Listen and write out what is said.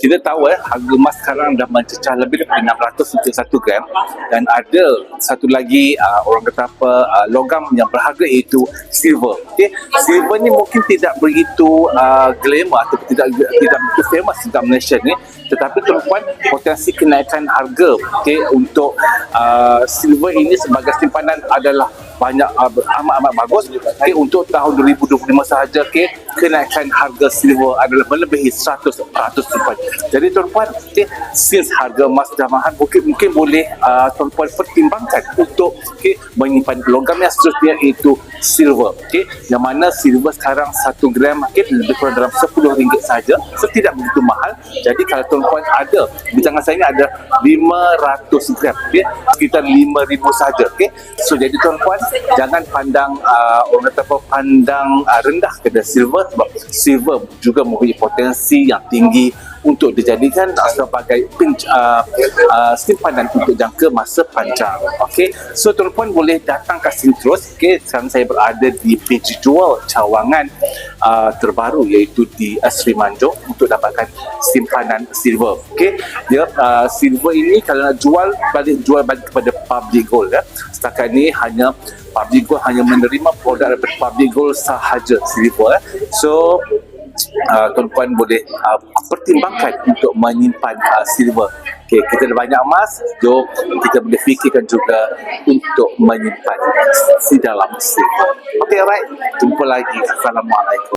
Kita tahu harga emas sekarang dah mencecah lebih daripada 600 untuk 1 gram, dan ada satu lagi orang kata apa, logam yang berharga, iaitu silver. Okey, silver ni mungkin tidak begitu glamour atau tidak begitu famous di Malaysia ni, tetapi tuan-puan, potensi kenaikan harga untuk silver ini sebagai simpanan adalah banyak, amat bagus. Untuk tahun 2025 sahaja, kenaikan harga silver adalah melebihi 100%. Jadi tuan-puan, since harga emas dah mahal, mungkin boleh tuan-puan pertimbangkan untuk menyimpan logam yang seterusnya, iaitu silver. Yang mana silver sekarang 1 gram lebih kurang dalam RM10 saja, so tidak begitu mahal. Jadi kalau tuan-puan ada, di tangan saya ni ada 500 gram, sekitar 5,000 saja. So jadi tuan-puan, jangan pandang orang kata apa, pandang rendah kepada silver, sebab silver juga mempunyai potensi yang tinggi untuk dijadikan sebagai simpanan untuk jangka masa panjang. So tuan-puan boleh datang ke sini terus. Sekarang saya berada di page jual cawangan terbaru, iaitu di Sri Manjung, untuk dapatkan simpanan silver. Dia silver ini kalau nak jual balik kepada Public Gold. Setakat ni hanya Public Gold hanya menerima produk daripada Public Gold sahaja, silver. So tuan-puan boleh pertimbangkan untuk menyimpan silver. Kita ada banyak emas, jom kita boleh fikirkan juga untuk menyimpan di dalam silver. Alright, jumpa lagi. Assalamualaikum.